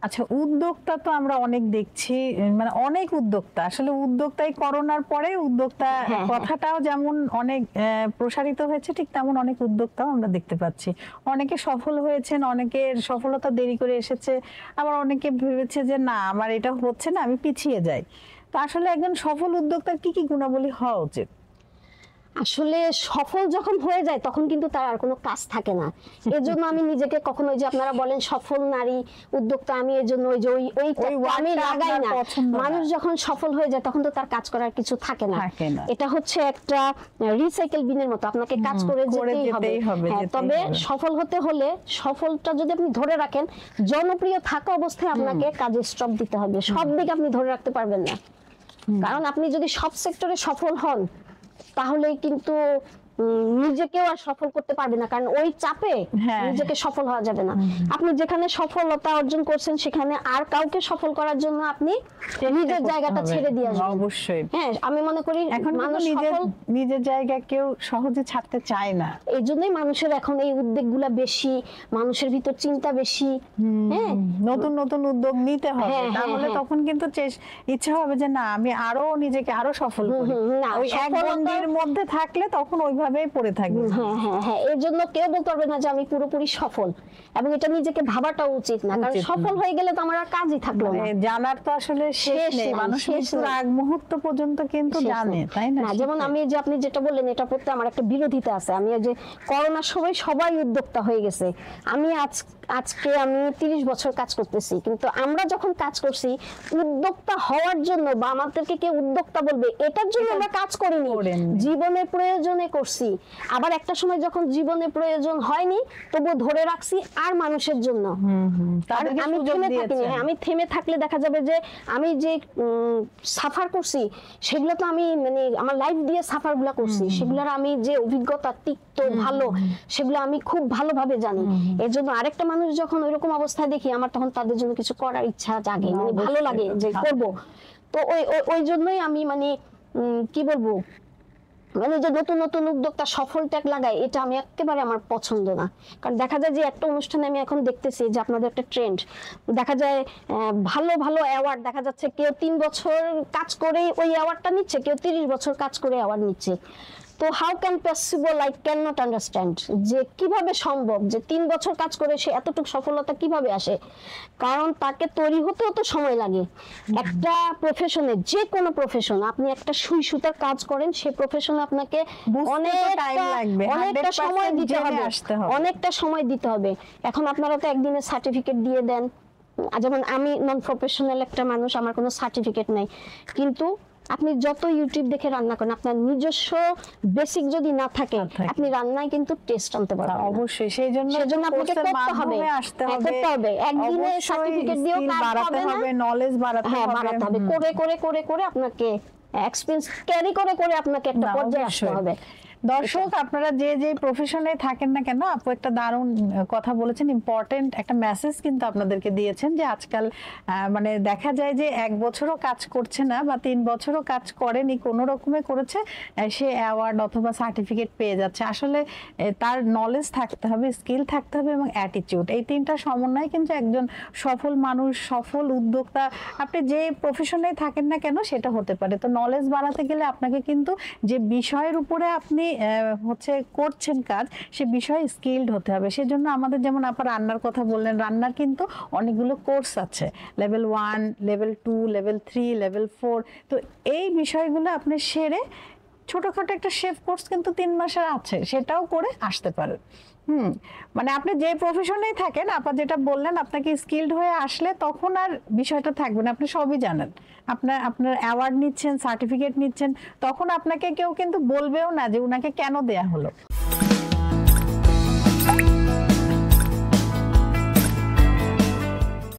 আচ্ছা, উদ্যোক্তা তো আমরা অনেক দেখছি, মানে অনেক উদ্যোক্তা, আসলে উদ্যোক্তাই করোনার পরে উদ্যোক্তা কথাটাও যেমন অনেক প্রসারিত হয়েছে, ঠিক তেমন অনেক উদ্যোক্তাও আমরা দেখতে পাচ্ছি। অনেকে সফল হয়েছেন, অনেকের সফলতা দেরি করে এসেছে, আবার অনেকে ভেবেছে যে না আমার এটা হচ্ছে না, আমি পিছিয়ে যাই। তো আসলে একজন সফল উদ্যোক্তার কি কি গুণাবলী হওয়া উচিত? আসলে সফল যখন হয়ে যায় তখন কিন্তু তার আর কোনো কাজ থাকে না। এর জন্য আমি নিজেকে কখনো, যে আপনারা বলেন সফল নারী উদ্যোক্তা, আমি এর জন্য আমি লাগাই না। মানুষ যখন সফল হয়ে যায় তখন তো তার কাজ করার কিছু থাকে না। এটা হচ্ছে একটা রিসাইকেল বিনের মতো, আপনাকে কাজ করে যেতেই হবে। তবে সফল হতে হলে, সফলটা যদি আপনি ধরে রাখেন, জনপ্রিয় থাকা অবস্থায় আপনাকে কাজে স্টপ দিতে হবে। সব দিকে আপনি ধরে রাখতে পারবেন না, কারণ আপনি যদি সব সেক্টরে সফল হন তাহলে কিন্তু নিজেকেও আর সফল করতে পারবে না, কারণ ওই চাপে নিজেকে সফল হওয়া যাবে না। আপনি যেখানে সফলতা অর্জন করছেন সেখানে আর কাউকে সফল করার জন্য আপনি নিজের জায়গাটা ছেড়ে দিয়ে আসবেন। অবশ্যই। হ্যাঁ, আমি মনে করি এখন মানুষ নিজের জায়গা কেউ সহজে ছাড়তে চায় না। এই জন্যই মানুষের এখন এই উদ্যোগগুলা বেশি, মানুষের ভিতর চিন্তা বেশি। হ্যাঁ, নতুন নতুন উদ্যোগ নিতে হবে, তাহলে তখন কিন্তু ইচ্ছা হবে যে না আমি আরো নিজেকে আরো সফল করি। ওই এক গণ্ডির মধ্যে থাকলে তখন ওইভাবে পড়ে থাকবে। হ্যাঁ, এর জন্য কেউ বলতে পারবে না যে আমি পুরোপুরি সফল, এবং এটা নিজেকে ভাবাটা উচিত না, কারণ সফল হয়ে গেলে তো আমার আর কাজই থাকলো না। জানার তো আসলে শেষ নেই, মানুষ মৃত্যুর আগ মুহূর্ত পর্যন্ত কিন্তু জানে, তাই না? যেমন আমি যে আপনি যেটা বললেন, এটা প্রতি আমার একটা বিরোধিতা আছে। আমি যে করোনার সময় সবাই উদ্যোক্তা হয়ে গেছে, আমি আজকে আমি 30 বছর কাজ করতেছি, কিন্তু আমরা যখন কাজ করছি উদ্যোক্তা হওয়ার জন্য বা আমাদেরকে কে উদ্যোক্তা বলবে এটার জন্য আমরা কাজ করিনি, জীবনের প্রয়োজনে করছি। আবার একটা সময় যখন জীবনের প্রয়োজন হয়নি তবু ধরে রাখছি আর মানুষের জন্য। আমি থেমে থাকিনি। আমি থেমে থাকলে দেখা যাবে যে আমি যে সাফার করছি সেগুলো তো আমি মানে আমার লাইফ দিয়ে সাফার গুলা করছি, সেগুলোর আমি যে অভিজ্ঞতা তিক্ত ভালো সেগুলো আমি খুব ভালোভাবে জানি। এর জন্য আরেকটা মানুষ যখন ওইরকম অবস্থায় দেখি, আমার তখন তাদের জন্য কিছু করার ইচ্ছা জাগে, মানে ভালো লাগে যে করব। তো ওই জন্যই আমি মানে কি বলবো, মানে যে নতুন নতুন উদ্যোক্তা সফল ট্যাগ লাগায়, এটা আমি একেবারে আমার পছন্দ না। কারণ দেখা যায় যে একটা অনুষ্ঠানে আমি এখন দেখতেছি যে আপনাদের একটা ট্রেন্ড দেখা যায়, ভালো ভালো অ্যাওয়ার্ড দেখা যাচ্ছে, কেউ 3 বছর কাজ করে ওই অ্যাওয়ার্ডটা নিচ্ছে, কেউ 30 বছর কাজ করে অ্যাওয়ার্ড নিচ্ছে। তো how can possible, I can not understand যে কিভাবে সম্ভব যে 3 বছর কাজ করে সে এতটুকু সফলতা কিভাবে আসে। কারণ তাকে তৈরি হতেও তো সময় লাগে। একটা প্রফেশনে, যে কোনো প্রফেশন, আপনি একটা সুই সুতার কাজ করেন, সেই প্রফেশনে আপনাকে অনেকটা সময় দিতে হবে, অনেকটা সময় দিতে হবে। এখন আপনারা তো একদিনের সার্টিফিকেট দিয়ে দেন, যেমন আমি নন প্রফেশনাল একটা মানুষ, আমার কোনো সার্টিফিকেট নাই, কিন্তু আপনি যত ইউটিউব দেখে রান্না করেন, আপনার নিজস্ব বেসিক যদি না থাকে আপনি রান্নায় কিন্তু টেস্ট আনতে পারবেন না। অবশ্যই, সেজন্য আপনাকে করতে হবে, একদিনে সার্টিফিকেট দিয়েও কাজ হবে না, নলেজ বাড়াতে হবে, করে করে করে করে আপনাকে এক্সপেরিয়েন্স ক্যারি করে করে আপনাকে একটা পর্যায়ে আসতে হবে। দর্শক, আপনারা যে যে প্রফেশনে থাকেন না কেন, আপু একটা দারুণ কথা বলেছেন, ইম্পর্টেন্ট একটা মেসেজ কিন্তু আপনাদেরকে দিয়েছেন যে আজকাল মানে দেখা যায় যে 1 বছরও কাজ করছে না বা 3 বছরও কাজ করেনি, কোনো রকমে করেছে, সে অ্যাওয়ার্ড অথবা সার্টিফিকেট পেয়ে যাচ্ছে। আসলে তার নলেজ থাকতে হবে, স্কিল থাকতে হবে এবং অ্যাটিটিউড, এই 3টা সমন্বয় কিন্তু একজন সফল মানুষ, সফল উদ্যোক্তা, আপনি যে প্রফেশনে থাকেন না কেন সেটা হতে পারে। তো নলেজ বাড়াতে গেলে আপনাকে কিন্তু যে বিষয়ের উপরে আপনি করছেন কাজ, সে বিষয়ে স্কিলড হতে হবে। সেজন্য আমাদের যেমন আপনার রান্নার কথা বললেন, রান্নার কিন্তু অনেকগুলো কোর্স আছে, লেভেল 1, লেভেল 2, লেভেল 3, লেভেল 4। তো এই বিষয়গুলো আপনি সেরে ছোটখাটো একটা শেফ কোর্স কিন্তু 3 মাসের আছে, সেটাও করে আসতে পারেন। মানে আপনি যে প্রফেশনেই থাকেন, আপনি যেটা বললেন, আপনাকে স্কিলড হয়ে আসলে তখন আর বিষয়টা থাকবে না, আপনি সবই জানেন, আপনার অ্যাওয়ার্ড নিচ্ছেন, সার্টিফিকেট নিচ্ছেন, তখন আপনাকে কেউ কিন্তু বলবেও না যে উনাকে কেন দেয়া হলো।